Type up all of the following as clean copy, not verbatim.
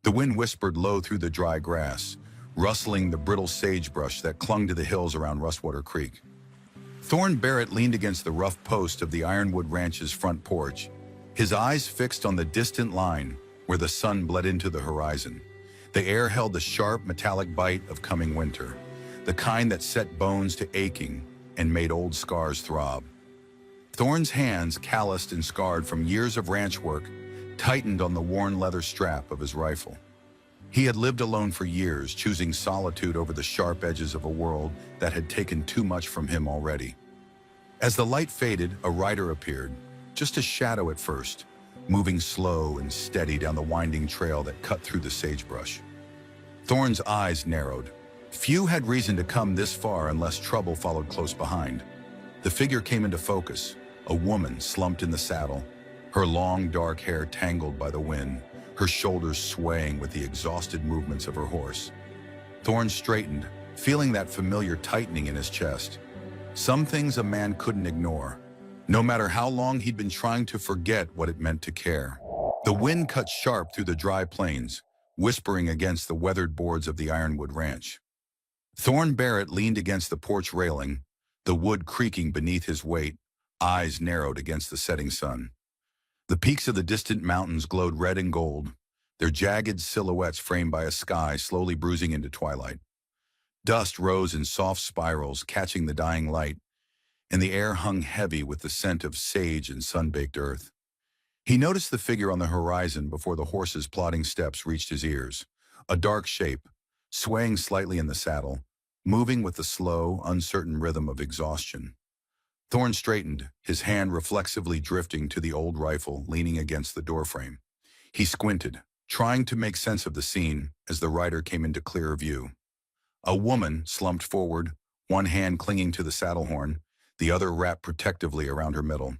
The wind whispered low through the dry grass, rustling the brittle sagebrush that clung to the hills around Rustwater Creek. Thorne Barrett leaned against the rough post of the Ironwood Ranch's front porch, his eyes fixed on the distant line where the sun bled into the horizon. The air held the sharp, metallic bite of coming winter, the kind that set bones to aching and made old scars throb. Thorne's hands, calloused and scarred from years of ranch work, tightened on the worn leather strap of his rifle. He had lived alone for years, choosing solitude over the sharp edges of a world that had taken too much from him already. As the light faded, a rider appeared, just a shadow at first, moving slow and steady down the winding trail that cut through the sagebrush. Thorne's eyes narrowed. Few had reason to come this far unless trouble followed close behind. The figure came into focus, a woman slumped in the saddle, her long dark hair tangled by the wind, her shoulders swaying with the exhausted movements of her horse. Thorne straightened, feeling that familiar tightening in his chest. Some things a man couldn't ignore, no matter how long he'd been trying to forget what it meant to care. The wind cut sharp through the dry plains, whispering against the weathered boards of the Ironwood Ranch. Thorne Barrett leaned against the porch railing, the wood creaking beneath his weight, eyes narrowed against the setting sun. The peaks of the distant mountains glowed red and gold, their jagged silhouettes framed by a sky slowly bruising into twilight. Dust rose in soft spirals, catching the dying light, and the air hung heavy with the scent of sage and sun-baked earth. He noticed the figure on the horizon before the horse's plodding steps reached his ears, a dark shape, swaying slightly in the saddle, moving with the slow, uncertain rhythm of exhaustion. Thorne straightened, his hand reflexively drifting to the old rifle leaning against the doorframe. He squinted, trying to make sense of the scene as the rider came into clearer view. A woman slumped forward, one hand clinging to the saddle horn, the other wrapped protectively around her middle.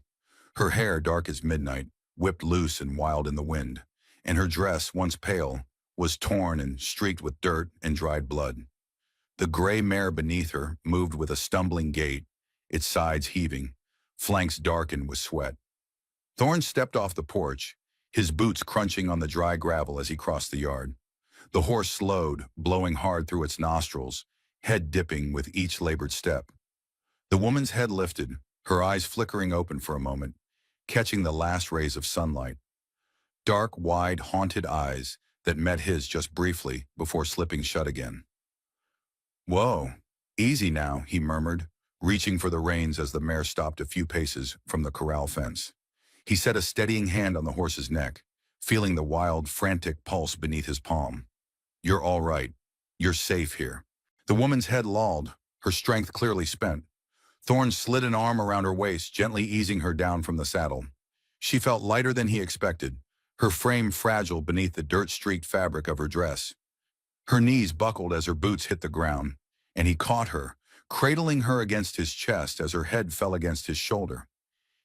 Her hair, dark as midnight, whipped loose and wild in the wind, and her dress, once pale, was torn and streaked with dirt and dried blood. The gray mare beneath her moved with a stumbling gait, its sides heaving, flanks darkened with sweat. Thorne stepped off the porch, his boots crunching on the dry gravel as he crossed the yard. The horse slowed, blowing hard through its nostrils, head dipping with each labored step. The woman's head lifted, her eyes flickering open for a moment, catching the last rays of sunlight. Dark, wide, haunted eyes that met his just briefly before slipping shut again. "Whoa, easy now," he murmured, reaching for the reins as the mare stopped a few paces from the corral fence. He set a steadying hand on the horse's neck, feeling the wild, frantic pulse beneath his palm. "You're all right. You're safe here." The woman's head lolled, her strength clearly spent. Thorne slid an arm around her waist, gently easing her down from the saddle. She felt lighter than he expected, her frame fragile beneath the dirt-streaked fabric of her dress. Her knees buckled as her boots hit the ground, and he caught her, cradling her against his chest as her head fell against his shoulder.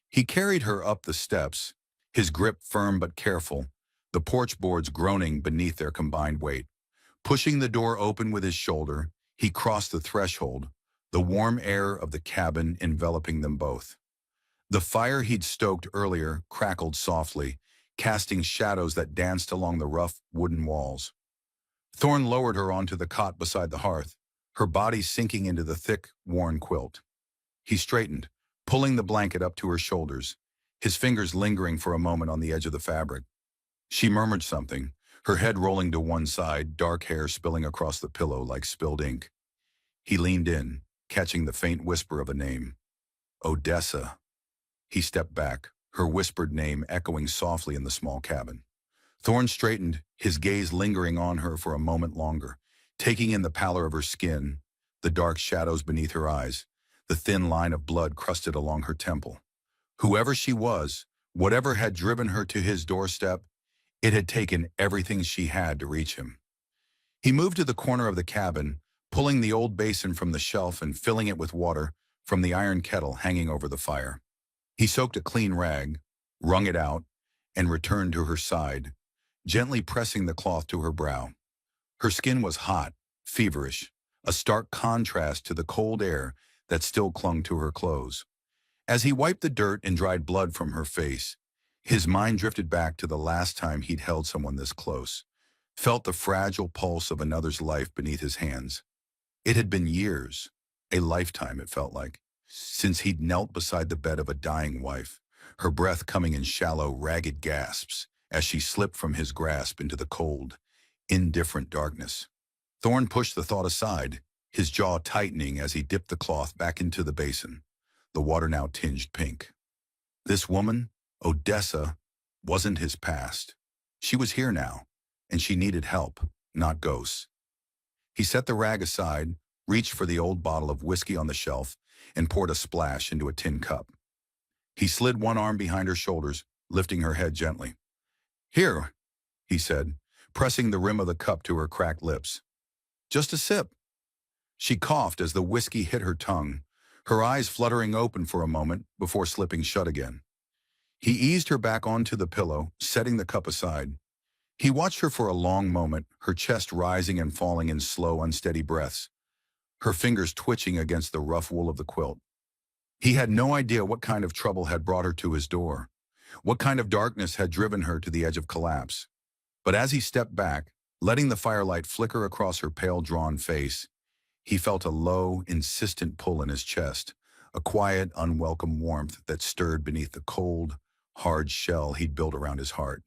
He carried her up the steps, his grip firm but careful, the porch boards groaning beneath their combined weight. Pushing the door open with his shoulder, he crossed the threshold, the warm air of the cabin enveloping them both. The fire he'd stoked earlier crackled softly, casting shadows that danced along the rough wooden walls. Thorne lowered her onto the cot beside the hearth, her body sinking into the thick, worn quilt. He straightened, pulling the blanket up to her shoulders, his fingers lingering for a moment on the edge of the fabric. She murmured something, her head rolling to one side, dark hair spilling across the pillow like spilled ink. He leaned in, catching the faint whisper of a name. "Odessa." He stepped back, her whispered name echoing softly in the small cabin. Thorne straightened, his gaze lingering on her for a moment longer, taking in the pallor of her skin, the dark shadows beneath her eyes, the thin line of blood crusted along her temple. Whoever she was, whatever had driven her to his doorstep, it had taken everything she had to reach him. He moved to the corner of the cabin, pulling the old basin from the shelf and filling it with water from the iron kettle hanging over the fire. He soaked a clean rag, wrung it out, and returned to her side, gently pressing the cloth to her brow. Her skin was hot, feverish, a stark contrast to the cold air that still clung to her clothes. As he wiped the dirt and dried blood from her face, his mind drifted back to the last time he'd held someone this close, felt the fragile pulse of another's life beneath his hands. It had been years, a lifetime it felt like, since he'd knelt beside the bed of a dying wife, her breath coming in shallow, ragged gasps as she slipped from his grasp into the cold, indifferent darkness. Thorne pushed the thought aside, his jaw tightening as he dipped the cloth back into the basin, the water now tinged pink. This woman, Odessa, wasn't his past. She was here now, and she needed help, not ghosts. He set the rag aside, reached for the old bottle of whiskey on the shelf, and poured a splash into a tin cup. He slid one arm behind her shoulders, lifting her head gently. "Here," he said, pressing the rim of the cup to her cracked lips. "Just a sip." She coughed as the whiskey hit her tongue, her eyes fluttering open for a moment before slipping shut again. He eased her back onto the pillow, setting the cup aside. He watched her for a long moment, her chest rising and falling in slow, unsteady breaths, her fingers twitching against the rough wool of the quilt. He had no idea what kind of trouble had brought her to his door, what kind of darkness had driven her to the edge of collapse. But as he stepped back, letting the firelight flicker across her pale, drawn face, he felt a low, insistent pull in his chest, a quiet, unwelcome warmth that stirred beneath the cold, hard shell he'd built around his heart.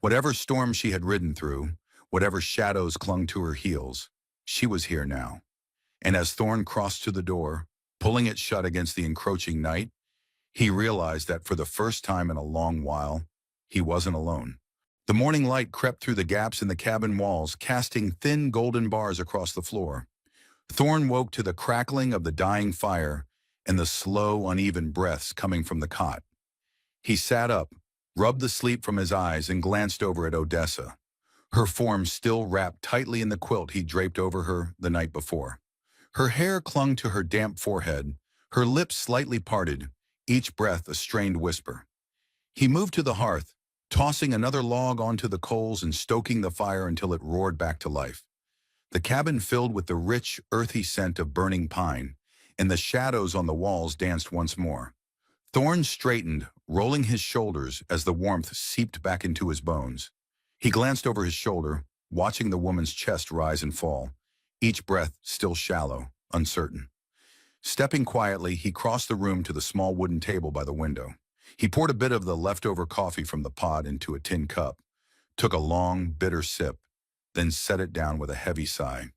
Whatever storm she had ridden through, whatever shadows clung to her heels, she was here now. And as Thorne crossed to the door, pulling it shut against the encroaching night, he realized that for the first time in a long while, he wasn't alone. The morning light crept through the gaps in the cabin walls, casting thin golden bars across the floor. Thorne woke to the crackling of the dying fire and the slow, uneven breaths coming from the cot. He sat up, rubbed the sleep from his eyes, and glanced over at Odessa, her form still wrapped tightly in the quilt he draped over her the night before. Her hair clung to her damp forehead, her lips slightly parted, each breath a strained whisper. He moved to the hearth, tossing another log onto the coals and stoking the fire until it roared back to life. The cabin filled with the rich, earthy scent of burning pine, and the shadows on the walls danced once more. Thorne straightened, rolling his shoulders as the warmth seeped back into his bones. He glanced over his shoulder, watching the woman's chest rise and fall, each breath still shallow, uncertain. Stepping quietly, he crossed the room to the small wooden table by the window. He poured a bit of the leftover coffee from the pot into a tin cup, took a long, bitter sip, then set it down with a heavy sigh.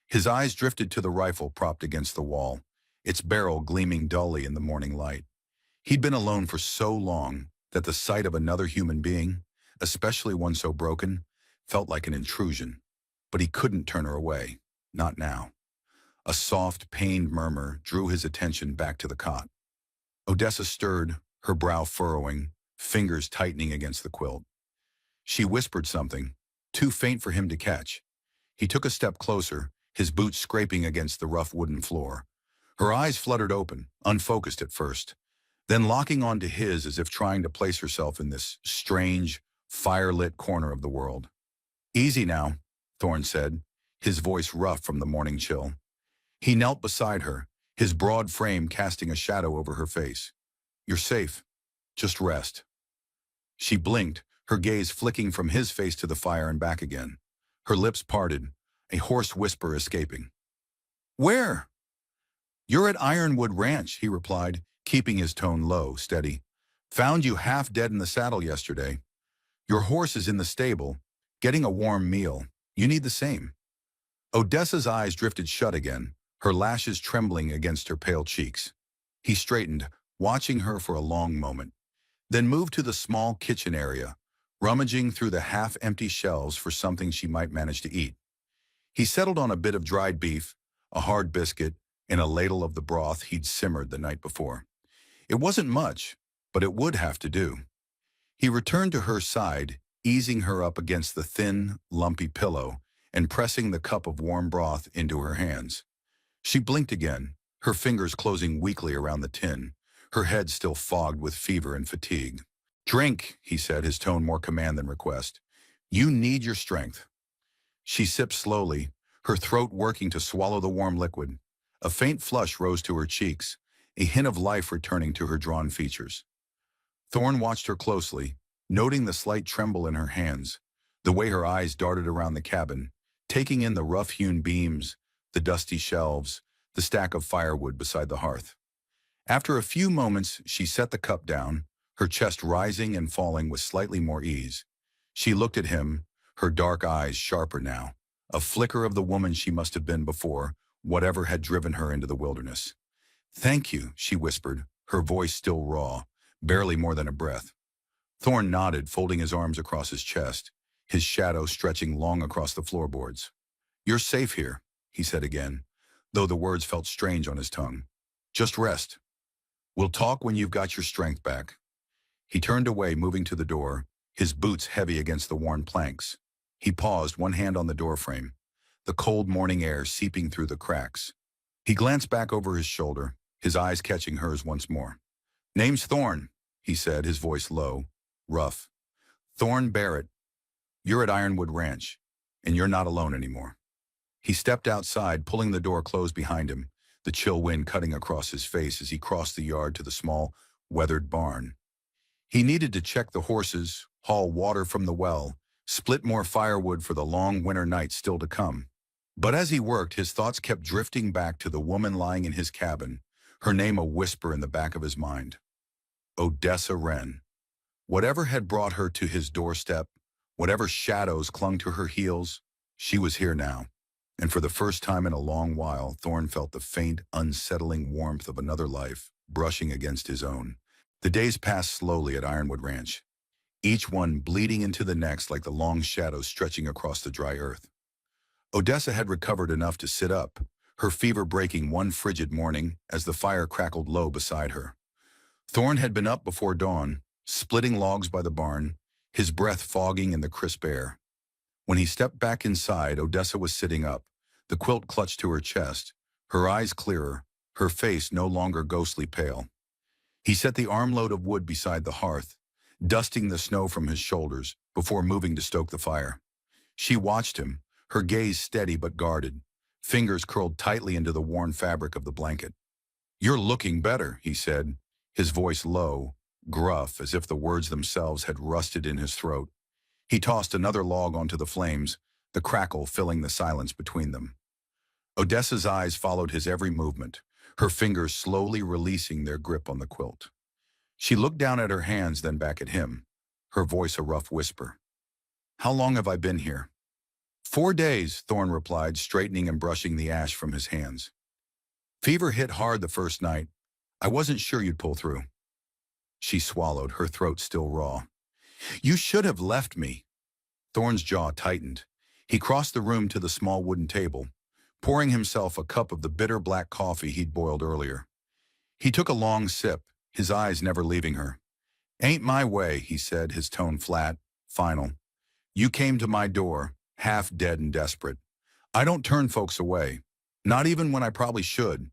His eyes drifted to the rifle propped against the wall, its barrel gleaming dully in the morning light. He'd been alone for so long that the sight of another human being, especially one so broken, felt like an intrusion. But he couldn't turn her away, not now. A soft, pained murmur drew his attention back to the cot. Odessa stirred, her brow furrowing, fingers tightening against the quilt. She whispered something, too faint for him to catch. He took a step closer, his boots scraping against the rough wooden floor. Her eyes fluttered open, unfocused at first, then locking onto his as if trying to place herself in this strange, fire-lit corner of the world. "Easy now," Thorne said, his voice rough from the morning chill. He knelt beside her, his broad frame casting a shadow over her face. "You're safe. Just rest." She blinked, her gaze flicking from his face to the fire and back again. Her lips parted, a hoarse whisper escaping. "Where?" "You're at Ironwood Ranch," he replied, keeping his tone low, steady. "Found you half dead in the saddle yesterday. Your horse is in the stable, getting a warm meal. You need the same." Odessa's eyes drifted shut again, her lashes trembling against her pale cheeks. He straightened, watching her for a long moment, then moved to the small kitchen area, rummaging through the half-empty shelves for something she might manage to eat. He settled on a bit of dried beef, a hard biscuit, and a ladle of the broth he'd simmered the night before. It wasn't much, but it would have to do. He returned to her side, easing her up against the thin, lumpy pillow and pressing the cup of warm broth into her hands. She blinked again, her fingers closing weakly around the tin, her head still fogged with fever and fatigue. "Drink," he said, his tone more command than request. "You need your strength." She sipped slowly, her throat working to swallow the warm liquid. A faint flush rose to her cheeks, a hint of life returning to her drawn features. Thorne watched her closely, noting the slight tremble in her hands, The way her eyes darted around the cabin, taking in the rough-hewn beams, the dusty shelves, the stack of firewood beside the hearth. After a few moments, she set the cup down, her chest rising and falling with slightly more ease. She looked at him, her dark eyes sharper now, a flicker of the woman she must have been before, whatever had driven her into the wilderness. "Thank you," she whispered, her voice still raw, barely more than a breath. Thorn nodded, folding his arms across his chest, his shadow stretching long across the floorboards. "You're safe here," he said again, though the words felt strange on his tongue. "Just rest. We'll talk when you've got your strength back." He turned away, moving to the door, his boots heavy against the worn planks. He paused, one hand on the doorframe, the cold morning air seeping through the cracks. He glanced back over his shoulder, his eyes catching hers once more. "Name's Thorn," he said, his voice low, rough. "Thorn Barrett. You're at Ironwood Ranch, and you're not alone anymore." He stepped outside, pulling the door closed behind him, the chill wind cutting across his face as he crossed the yard to the small, weathered barn. He needed to check the horses, haul water from the well, split more firewood for the long winter nights still to come. But as he worked, his thoughts kept drifting back to the woman lying in his cabin, her name a whisper in the back of his mind. Odessa Wren. Whatever had brought her to his doorstep, whatever shadows clung to her heels, she was here now. And for the first time in a long while, Thorn felt the faint, unsettling warmth of another life brushing against his own. The days passed slowly at Ironwood Ranch, each one bleeding into the next like the long shadows stretching across the dry earth. Odessa had recovered enough to sit up, her fever breaking one frigid morning as the fire crackled low beside her. Thorn had been up before dawn, splitting logs by the barn, his breath fogging in the crisp air. When he stepped back inside, Odessa was sitting up, the quilt clutched to her chest, her eyes clearer, her face no longer ghostly pale. He set the armload of wood beside the hearth, dusting the snow from his shoulders before moving to stoke the fire. She watched him, her gaze steady but guarded, fingers curled tightly into the worn fabric of the blanket. "You're looking better," he said, his voice low, gruff, as if the words themselves had rusted in his throat. He tossed another log onto the flames, the crackle filling the silence between them. Odessa's eyes followed his every movement, her fingers slowly releasing their grip on the quilt. She looked down at her hands, then back at him, her voice a rough whisper. "How long have I been here?" "4 days," Thorn replied, straightening and brushing the ash from his hands. "Fever hit hard the first night. I wasn't sure you'd pull through." She swallowed, her throat still raw. "You should have left me." Thorn's jaw tightened. He crossed the room to the small wooden table, pouring himself a cup of the bitter black coffee he'd boiled earlier. He took a long sip, his eyes never leaving her. "Ain't my way," he said, his tone flat, final. "You came to my door, half dead and desperate. I don't turn folks away, not even when I probably should."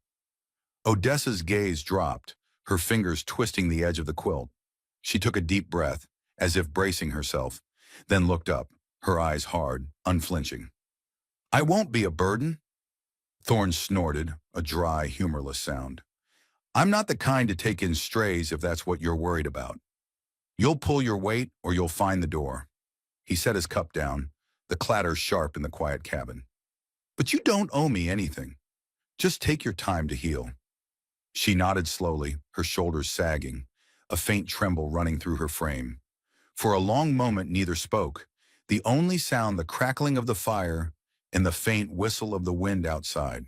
Odessa's gaze dropped, her fingers twisting the edge of the quilt. She took a deep breath, as if bracing herself, then looked up, her eyes hard, unflinching. "I won't be a burden." Thorn snorted, a dry, humorless sound. "I'm not the kind to take in strays if that's what you're worried about. You'll pull your weight or you'll find the door." He set his cup down, the clatter sharp in the quiet cabin. "But you don't owe me anything. Just take your time to heal." She nodded slowly, her shoulders sagging, a faint tremble running through her frame. For a long moment neither spoke, the only sound the crackling of the fire and the faint whistle of the wind outside.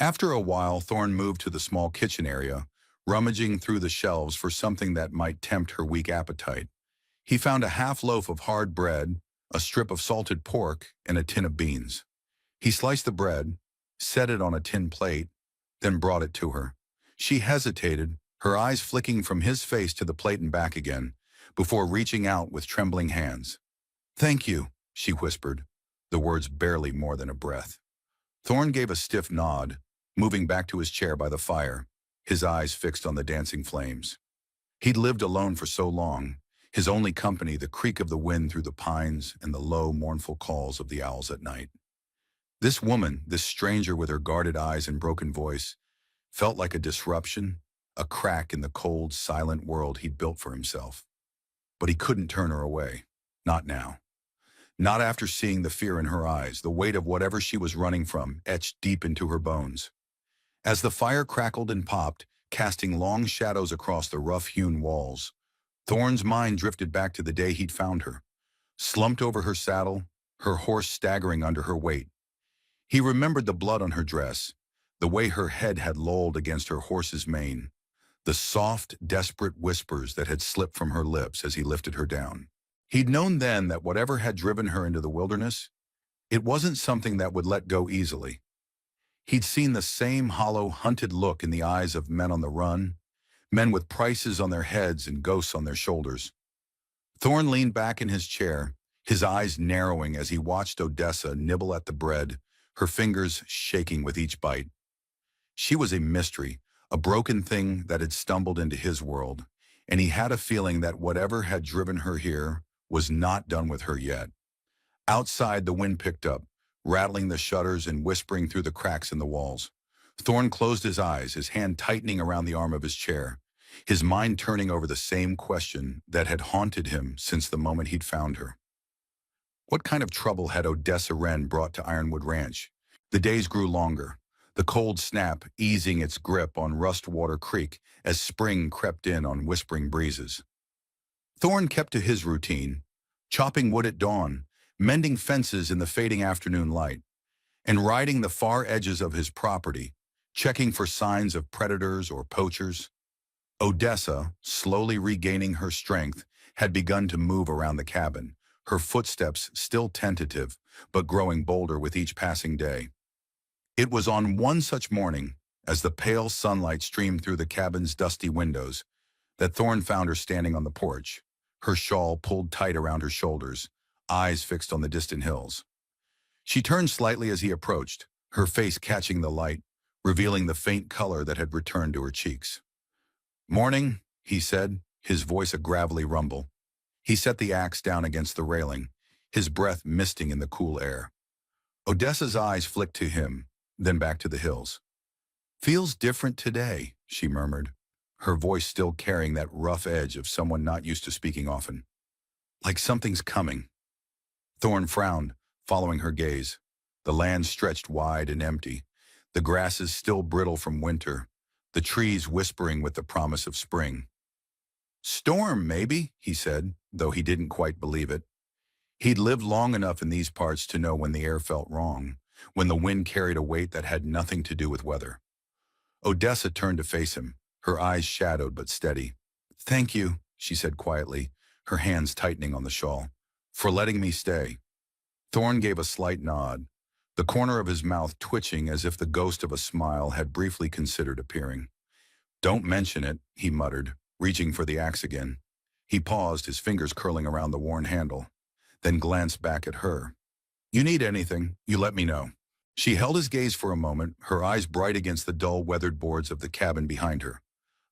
After a while, Thorn moved to the small kitchen area, rummaging through the shelves for something that might tempt her weak appetite. He found a half loaf of hard bread, a strip of salted pork, and a tin of beans. He sliced the bread, set it on a tin plate, then brought it to her. She hesitated, her eyes flicking from his face to the plate and back again, before reaching out with trembling hands. "Thank you," she whispered, the words barely more than a breath. Thorn gave a stiff nod, moving back to his chair by the fire, his eyes fixed on the dancing flames. He'd lived alone for so long, his only company the creak of the wind through the pines and the low, mournful calls of the owls at night. This woman, this stranger with her guarded eyes and broken voice, felt like a disruption, a crack in the cold, silent world he'd built for himself. But he couldn't turn her away. Not now. Not after seeing the fear in her eyes, the weight of whatever she was running from etched deep into her bones. As the fire crackled and popped, casting long shadows across the rough-hewn walls, Thorne's mind drifted back to the day he'd found her, slumped over her saddle, her horse staggering under her weight. He remembered the blood on her dress, the way her head had lolled against her horse's mane, the soft, desperate whispers that had slipped from her lips as he lifted her down. He'd known then that whatever had driven her into the wilderness, it wasn't something that would let go easily. He'd seen the same hollow, hunted look in the eyes of men on the run, men with prices on their heads and ghosts on their shoulders. Thorne leaned back in his chair, his eyes narrowing as he watched Odessa nibble at the bread, her fingers shaking with each bite. She was a mystery, a broken thing that had stumbled into his world, and he had a feeling that whatever had driven her here was not done with her yet. Outside, the wind picked up, rattling the shutters and whispering through the cracks in the walls. Thorne closed his eyes, his hand tightening around the arm of his chair, his mind turning over the same question that had haunted him since the moment he'd found her. What kind of trouble had Odessa Wren brought to Ironwood Ranch? The days grew longer, the cold snap easing its grip on Rustwater Creek as spring crept in on whispering breezes. Thorne kept to his routine, chopping wood at dawn, mending fences in the fading afternoon light, and riding the far edges of his property, checking for signs of predators or poachers. Odessa, slowly regaining her strength, had begun to move around the cabin, her footsteps still tentative, but growing bolder with each passing day. It was on one such morning, as the pale sunlight streamed through the cabin's dusty windows, that Thorne found her standing on the porch, her shawl pulled tight around her shoulders, eyes fixed on the distant hills. She turned slightly as he approached, her face catching the light, revealing the faint color that had returned to her cheeks. "Morning," he said, his voice a gravelly rumble. He set the axe down against the railing, his breath misting in the cool air. Odessa's eyes flicked to him, then back to the hills. "Feels different today," she murmured, her voice still carrying that rough edge of someone not used to speaking often. "Like something's coming." Thorne frowned, following her gaze. The land stretched wide and empty, the grasses still brittle from winter, the trees whispering with the promise of spring. "Storm, maybe," he said, though he didn't quite believe it. He'd lived long enough in these parts to know when the air felt wrong, when the wind carried a weight that had nothing to do with weather. Odessa turned to face him, her eyes shadowed but steady. "Thank you," she said quietly, her hands tightening on the shawl, "for letting me stay." Thorne gave a slight nod, the corner of his mouth twitching as if the ghost of a smile had briefly considered appearing. "Don't mention it," he muttered, reaching for the axe again. He paused, his fingers curling around the worn handle, then glanced back at her. "You need anything, you let me know." She held his gaze for a moment, her eyes bright against the dull, weathered boards of the cabin behind her.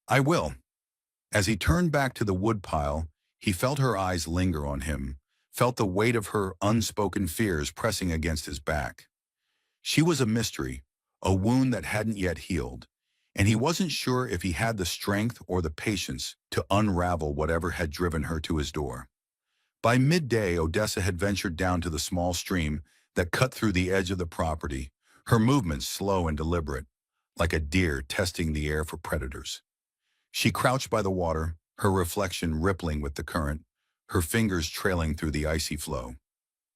"I will." As he turned back to the woodpile, he felt her eyes linger on him, felt the weight of her unspoken fears pressing against his back. She was a mystery, a wound that hadn't yet healed, and he wasn't sure if he had the strength or the patience to unravel whatever had driven her to his door. By midday, Odessa had ventured down to the small stream that cut through the edge of the property, her movements slow and deliberate, like a deer testing the air for predators. She crouched by the water, her reflection rippling with the current, her fingers trailing through the icy flow.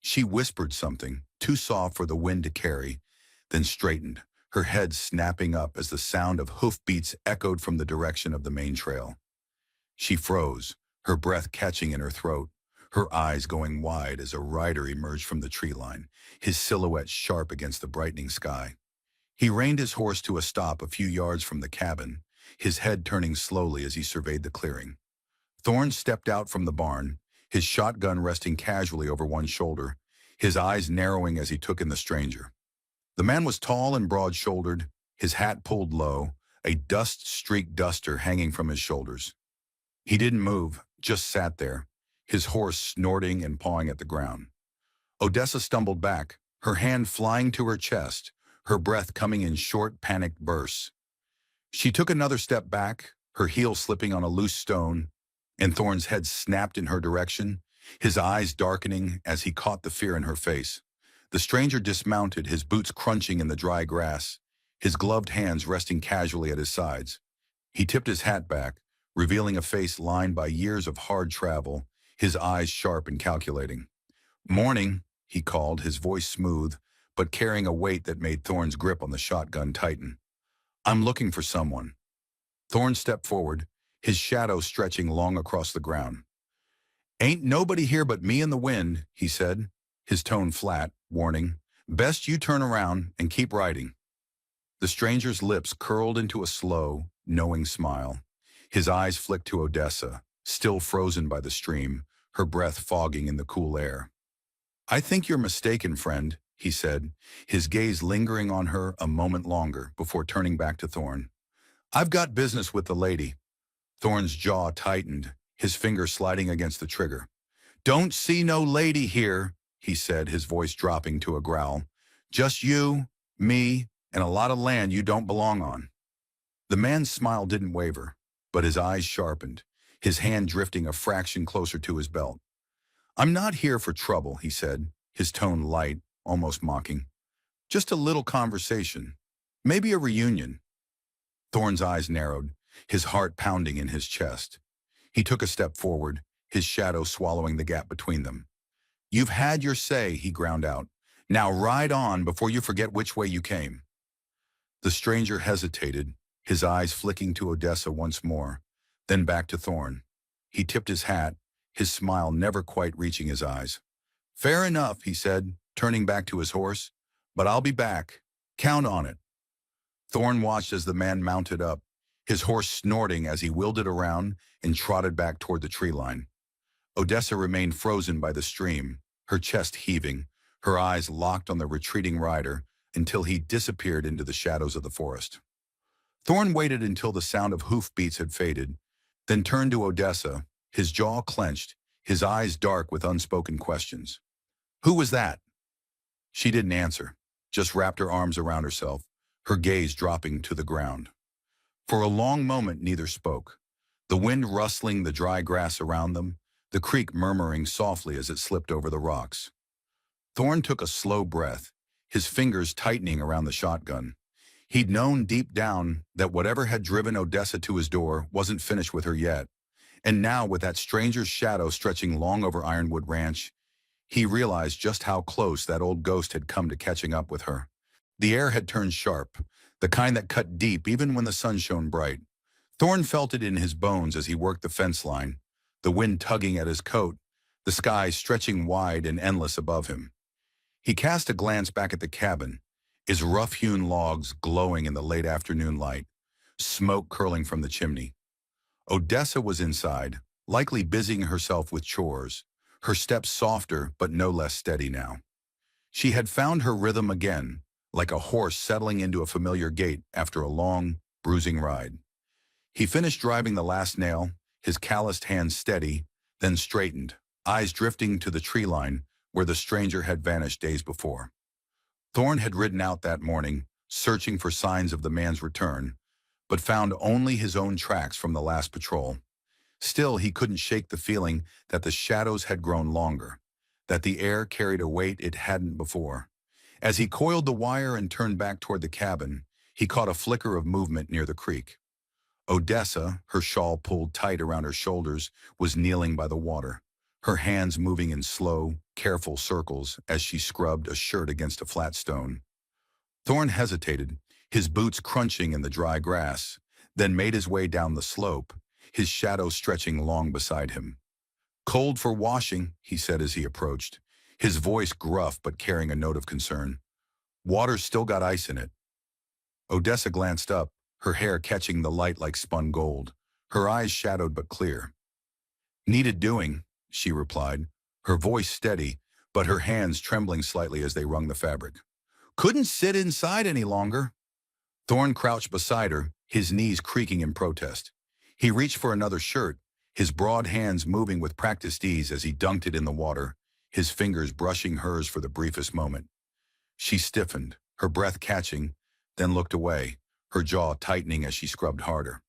She whispered something, too soft for the wind to carry, then straightened, her head snapping up as the sound of hoofbeats echoed from the direction of the main trail. She froze, her breath catching in her throat, her eyes going wide as a rider emerged from the tree line, his silhouette sharp against the brightening sky. He reined his horse to a stop a few yards from the cabin, his head turning slowly as he surveyed the clearing. Thorne stepped out from the barn, his shotgun resting casually over one shoulder, his eyes narrowing as he took in the stranger. The man was tall and broad-shouldered, his hat pulled low, a dust-streaked duster hanging from his shoulders. He didn't move, just sat there, his horse snorting and pawing at the ground. Odessa stumbled back, her hand flying to her chest, her breath coming in short, panicked bursts. She took another step back, her heel slipping on a loose stone, and Thorne's head snapped in her direction, his eyes darkening as he caught the fear in her face. The stranger dismounted, his boots crunching in the dry grass, his gloved hands resting casually at his sides. He tipped his hat back, revealing a face lined by years of hard travel, his eyes sharp and calculating. "Morning," he called, his voice smooth, but carrying a weight that made Thorne's grip on the shotgun tighten. "I'm looking for someone." Thorne stepped forward, his shadow stretching long across the ground. "Ain't nobody here but me and the wind," he said, his tone flat, warning. "Best you turn around and keep riding." The stranger's lips curled into a slow, knowing smile. His eyes flicked to Odessa, still frozen by the stream, her breath fogging in the cool air. "I think you're mistaken, friend," he said, his gaze lingering on her a moment longer before turning back to Thorne. "I've got business with the lady." Thorne's jaw tightened, his finger sliding against the trigger. "Don't see no lady here," he said, his voice dropping to a growl. "Just you, me, and a lot of land you don't belong on." The man's smile didn't waver, but his eyes sharpened, his hand drifting a fraction closer to his belt. "I'm not here for trouble," he said, his tone light, almost mocking. "Just a little conversation. Maybe a reunion." Thorne's eyes narrowed, his heart pounding in his chest. He took a step forward, his shadow swallowing the gap between them. "You've had your say," he ground out. "Now ride on before you forget which way you came." The stranger hesitated, his eyes flicking to Odessa once more, then back to Thorne. He tipped his hat, his smile never quite reaching his eyes. "Fair enough," he said, turning back to his horse. "But I'll be back. Count on it." Thorne watched as the man mounted up, his horse snorting as he wheeled it around and trotted back toward the tree line. Odessa remained frozen by the stream, her chest heaving, her eyes locked on the retreating rider until he disappeared into the shadows of the forest. Thorne waited until the sound of hoofbeats had faded, then turned to Odessa, his jaw clenched, his eyes dark with unspoken questions. "Who was that?" She didn't answer, just wrapped her arms around herself, her gaze dropping to the ground. For a long moment neither spoke, the wind rustling the dry grass around them, the creek murmuring softly as it slipped over the rocks. Thorne took a slow breath, his fingers tightening around the shotgun. He'd known deep down that whatever had driven Odessa to his door wasn't finished with her yet, and now with that stranger's shadow stretching long over Ironwood Ranch, he realized just how close that old ghost had come to catching up with her. The air had turned sharp, the kind that cut deep even when the sun shone bright. Thorne felt it in his bones as he worked the fence line, the wind tugging at his coat, the sky stretching wide and endless above him. He cast a glance back at the cabin, its rough-hewn logs glowing in the late afternoon light, smoke curling from the chimney. Odessa was inside, likely busying herself with chores, her steps softer but no less steady now. She had found her rhythm again, like a horse settling into a familiar gait after a long, bruising ride. He finished driving the last nail, his calloused hands steady, then straightened, eyes drifting to the tree line where the stranger had vanished days before. Thorne had ridden out that morning, searching for signs of the man's return, but found only his own tracks from the last patrol. Still, he couldn't shake the feeling that the shadows had grown longer, that the air carried a weight it hadn't before. As he coiled the wire and turned back toward the cabin, he caught a flicker of movement near the creek. Odessa, her shawl pulled tight around her shoulders, was kneeling by the water, her hands moving in slow, careful circles as she scrubbed a shirt against a flat stone. Thorne hesitated, his boots crunching in the dry grass, then made his way down the slope, his shadow stretching long beside him. "Cold for washing," he said as he approached, his voice gruff but carrying a note of concern. "Water's still got ice in it." Odessa glanced up, her hair catching the light like spun gold, her eyes shadowed but clear. "Needed doing," she replied, her voice steady, but her hands trembling slightly as they wrung the fabric. "Couldn't sit inside any longer." Thorne crouched beside her, his knees creaking in protest. He reached for another shirt, his broad hands moving with practiced ease as he dunked it in the water, his fingers brushing hers for the briefest moment. She stiffened, her breath catching, then looked away, her jaw tightening as she scrubbed harder.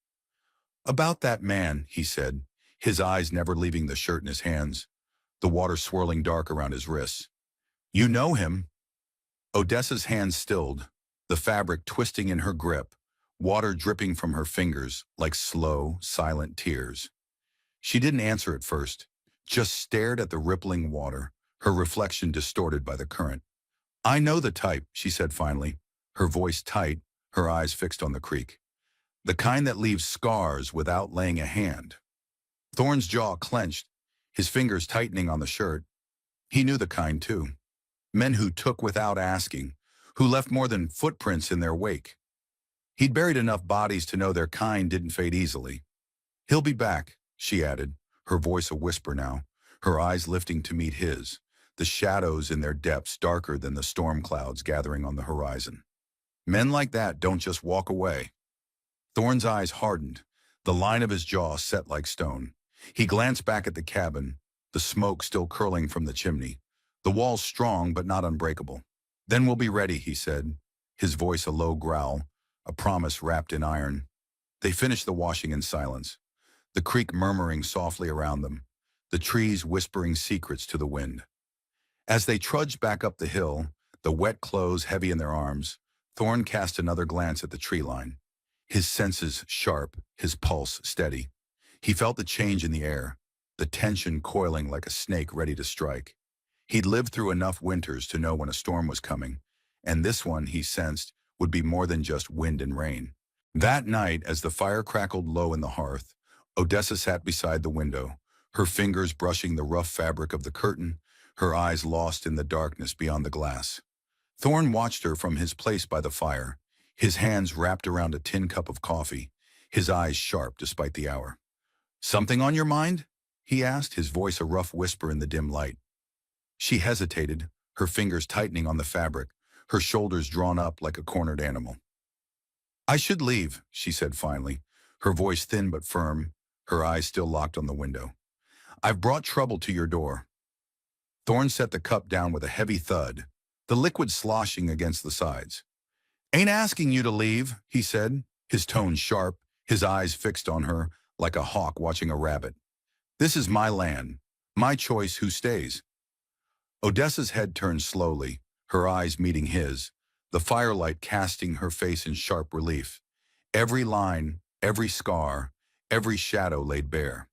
"About that man," he said, his eyes never leaving the shirt in his hands. the water swirling dark around his wrists. "You know him." Odessa's hands stilled, the fabric twisting in her grip, water dripping from her fingers like slow, silent tears. She didn't answer at first, just stared at the rippling water, her reflection distorted by the current. "I know the type," she said finally, her voice tight, her eyes fixed on the creek. "The kind that leaves scars without laying a hand." Thorne's jaw clenched, his fingers tightening on the shirt. He knew the kind too. Men who took without asking, who left more than footprints in their wake. He'd buried enough bodies to know their kind didn't fade easily. "He'll be back," she added, her voice a whisper now, her eyes lifting to meet his, the shadows in their depths darker than the storm clouds gathering on the horizon. "Men like that don't just walk away." Thorne's eyes hardened, the line of his jaw set like stone. He glanced back at the cabin, the smoke still curling from the chimney. The walls strong but not unbreakable. "Then we'll be ready," he said, his voice a low growl, a promise wrapped in iron. They finished the washing in silence, the creek murmuring softly around them, the trees whispering secrets to the wind. As they trudged back up the hill, the wet clothes heavy in their arms, Thorne cast another glance at the tree line. His senses sharp, his pulse steady. He felt the change in the air, the tension coiling like a snake ready to strike. He'd lived through enough winters to know when a storm was coming, and this one, he sensed, would be more than just wind and rain. That night, as the fire crackled low in the hearth, Odessa sat beside the window, her fingers brushing the rough fabric of the curtain, her eyes lost in the darkness beyond the glass. Thorne watched her from his place by the fire, his hands wrapped around a tin cup of coffee, his eyes sharp despite the hour. "Something on your mind?" he asked, his voice a rough whisper in the dim light. She hesitated, her fingers tightening on the fabric, her shoulders drawn up like a cornered animal. "I should leave," she said finally, her voice thin but firm, her eyes still locked on the window. "I've brought trouble to your door." Thorne set the cup down with a heavy thud, the liquid sloshing against the sides. "Ain't asking you to leave," he said, his tone sharp, his eyes fixed on her like a hawk watching a rabbit. "This is my land, my choice who stays." Odessa's head turned slowly, her eyes meeting his, the firelight casting her face in sharp relief. Every line, every scar, every shadow laid bare.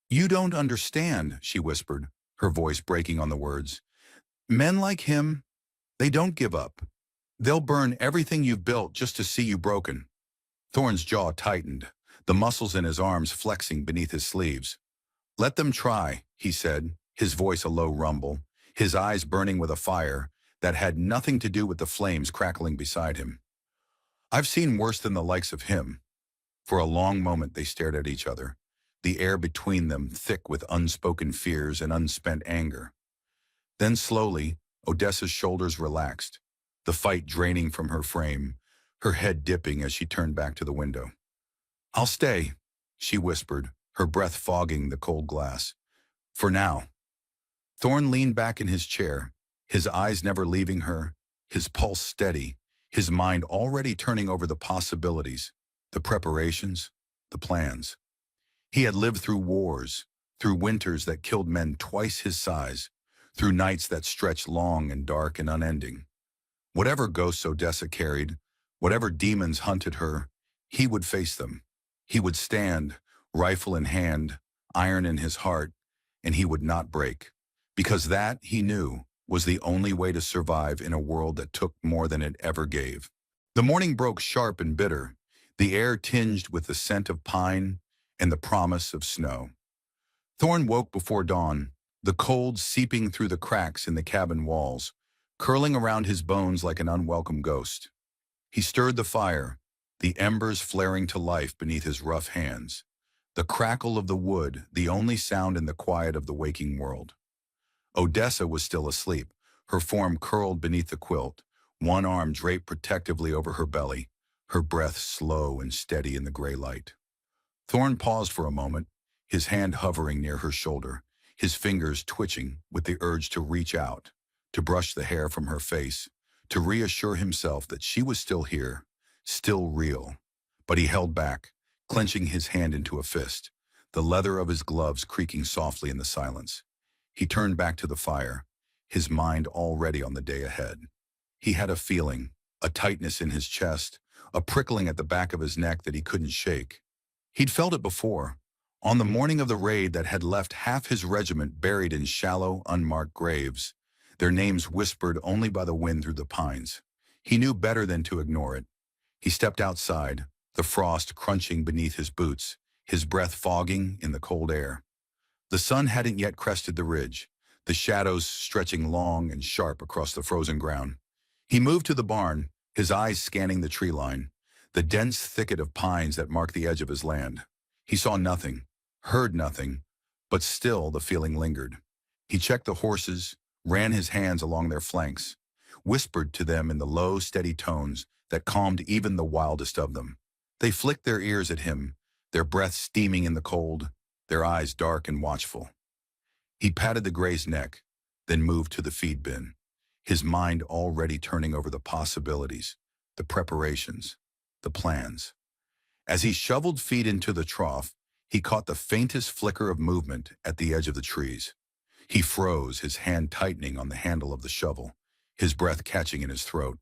"You don't understand," she whispered, her voice breaking on the words. "Men like him, they don't give up. They'll burn everything you've built just to see you broken." Thorne's jaw tightened, the muscles in his arms flexing beneath his sleeves. "Let them try," he said, his voice a low rumble, his eyes burning with a fire that had nothing to do with the flames crackling beside him. "I've seen worse than the likes of him." For a long moment they stared at each other, the air between them thick with unspoken fears and unspent anger. Then slowly, Odessa's shoulders relaxed, the fight draining from her frame, her head dipping as she turned back to the window. "I'll stay," she whispered, her breath fogging the cold glass. "For now." Thorne leaned back in his chair, his eyes never leaving her, his pulse steady, his mind already turning over the possibilities, the preparations, the plans. He had lived through wars, through winters that killed men twice his size, through nights that stretched long and dark and unending. Whatever ghosts Odessa carried, whatever demons hunted her, he would face them. He would stand, rifle in hand, iron in his heart, and he would not break. Because that, he knew, was the only way to survive in a world that took more than it ever gave. The morning broke sharp and bitter, the air tinged with the scent of pine and the promise of snow. Thorne woke before dawn, the cold seeping through the cracks in the cabin walls, curling around his bones like an unwelcome ghost. He stirred the fire, the embers flaring to life beneath his rough hands, the crackle of the wood the only sound in the quiet of the waking world. Odessa was still asleep, her form curled beneath the quilt, one arm draped protectively over her belly, her breath slow and steady in the gray light. Thorne paused for a moment, his hand hovering near her shoulder, his fingers twitching with the urge to reach out, to brush the hair from her face, to reassure himself that she was still here, still real. But he held back, clenching his hand into a fist, the leather of his gloves creaking softly in the silence. He turned back to the fire, his mind already on the day ahead. He had a feeling, a tightness in his chest, a prickling at the back of his neck that he couldn't shake. He'd felt it before, on the morning of the raid that had left half his regiment buried in shallow, unmarked graves, their names whispered only by the wind through the pines. He knew better than to ignore it. He stepped outside, the frost crunching beneath his boots, his breath fogging in the cold air. The sun hadn't yet crested the ridge, the shadows stretching long and sharp across the frozen ground. He moved to the barn, his eyes scanning the tree line, the dense thicket of pines that marked the edge of his land. He saw nothing, heard nothing, but still the feeling lingered. He checked the horses, ran his hands along their flanks, whispered to them in the low, steady tones that calmed even the wildest of them. They flicked their ears at him, their breath steaming in the cold, their eyes dark and watchful. He patted the gray's neck, then moved to the feed bin, his mind already turning over the possibilities, the preparations, the plans. As he shoveled feed into the trough, he caught the faintest flicker of movement at the edge of the trees. He froze, his hand tightening on the handle of the shovel, his breath catching in his throat.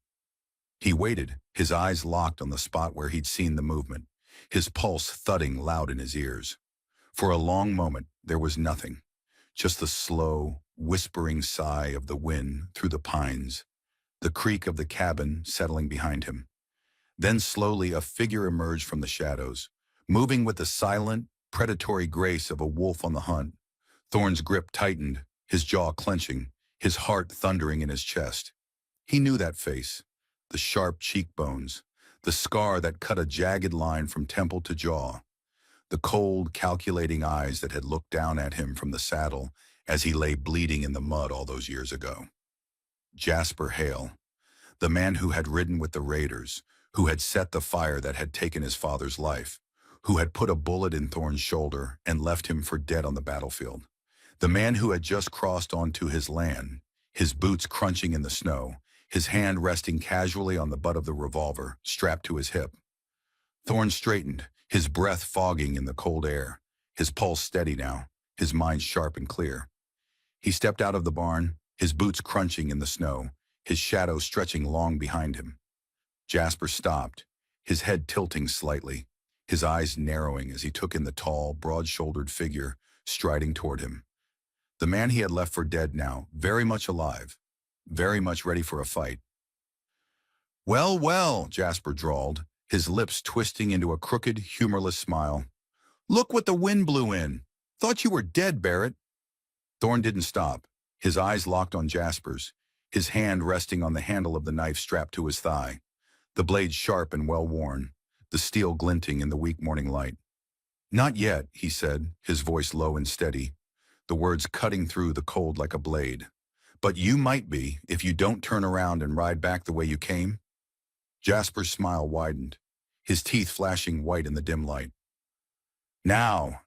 He waited, his eyes locked on the spot where he'd seen the movement, his pulse thudding loud in his ears. For a long moment, there was nothing, just the slow, whispering sigh of the wind through the pines, the creak of the cabin settling behind him. Then slowly a figure emerged from the shadows, moving with the silent, predatory grace of a wolf on the hunt. Thorne's grip tightened, his jaw clenching, his heart thundering in his chest. He knew that face, the sharp cheekbones, the scar that cut a jagged line from temple to jaw, the cold, calculating eyes that had looked down at him from the saddle as he lay bleeding in the mud all those years ago. Jasper Hale, the man who had ridden with the raiders, who had set the fire that had taken his father's life, who had put a bullet in Thorne's shoulder and left him for dead on the battlefield. The man who had just crossed onto his land, his boots crunching in the snow, his hand resting casually on the butt of the revolver, strapped to his hip. Thorne straightened, his breath fogging in the cold air, his pulse steady now, his mind sharp and clear. He stepped out of the barn, his boots crunching in the snow, his shadow stretching long behind him. Jasper stopped, his head tilting slightly, his eyes narrowing as he took in the tall, broad-shouldered figure striding toward him. The man he had left for dead now, very much alive, very much ready for a fight. "Well, well," Jasper drawled, his lips twisting into a crooked, humorless smile. "Look what the wind blew in. Thought you were dead, Barrett." Thorne didn't stop, his eyes locked on Jasper's, his hand resting on the handle of the knife strapped to his thigh, the blade sharp and well-worn, the steel glinting in the weak morning light. "Not yet," he said, his voice low and steady, the words cutting through the cold like a blade. "But you might be if you don't turn around and ride back the way you came." Jasper's smile widened, his teeth flashing white in the dim light. Now,"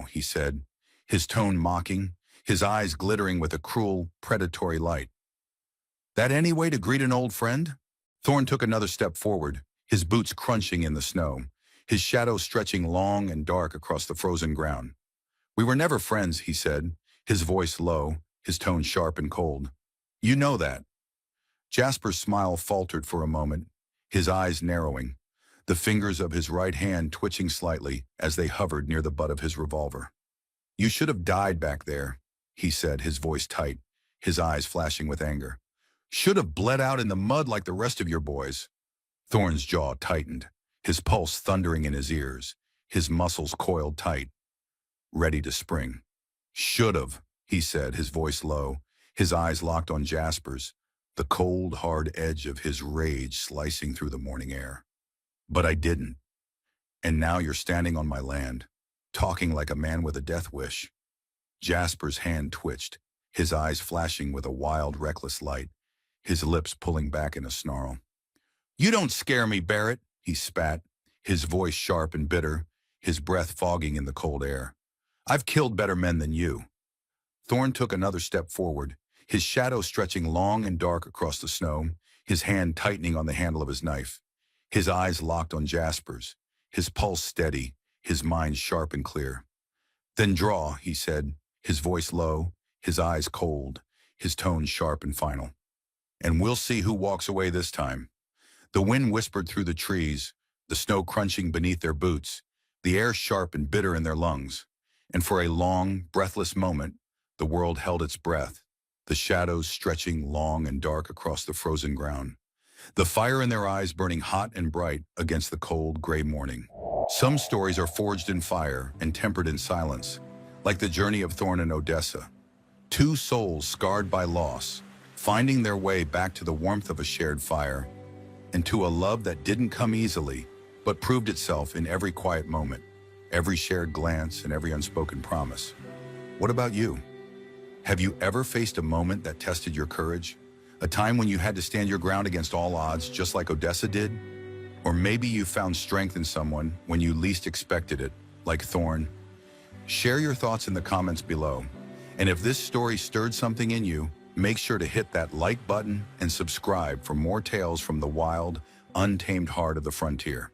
he said, his tone mocking, his eyes glittering with a cruel, predatory light. "That any way to greet an old friend?" Thorne took another step forward, his boots crunching in the snow, his shadow stretching long and dark across the frozen ground. "We were never friends," he said, his voice low, his tone sharp and cold. "You know that." Jasper's smile faltered for a moment, his eyes narrowing, the fingers of his right hand twitching slightly as they hovered near the butt of his revolver. "You should have died back there," he said, his voice tight, his eyes flashing with anger. "Should have bled out in the mud like the rest of your boys." Thorne's jaw tightened, his pulse thundering in his ears, his muscles coiled tight, ready to spring. "Should have," he said, his voice low, his eyes locked on Jasper's, the cold, hard edge of his rage slicing through the morning air. "But I didn't. And now you're standing on my land, talking like a man with a death wish." Jasper's hand twitched, his eyes flashing with a wild, reckless light, his lips pulling back in a snarl. "You don't scare me, Barrett," he spat, his voice sharp and bitter, his breath fogging in the cold air. "I've killed better men than you." Thorne took another step forward, his shadow stretching long and dark across the snow, his hand tightening on the handle of his knife, his eyes locked on Jasper's, his pulse steady, his mind sharp and clear. "Then draw," he said, his voice low, his eyes cold, his tone sharp and final. And we'll see who walks away this time. The wind whispered through the trees, the snow crunching beneath their boots, the air sharp and bitter in their lungs. And for a long, breathless moment, the world held its breath, the shadows stretching long and dark across the frozen ground, the fire in their eyes burning hot and bright against the cold, gray morning. Some stories are forged in fire and tempered in silence, like the journey of Thorn and Odessa, two souls scarred by loss, finding their way back to the warmth of a shared fire, and to a love that didn't come easily, but proved itself in every quiet moment, every shared glance, and every unspoken promise. What about you? Have you ever faced a moment that tested your courage? A time when you had to stand your ground against all odds, just like Odessa did? Or maybe you found strength in someone when you least expected it, like Thorn. Share your thoughts in the comments below. And if this story stirred something in you, make sure to hit that like button and subscribe for more tales from the wild, untamed heart of the frontier.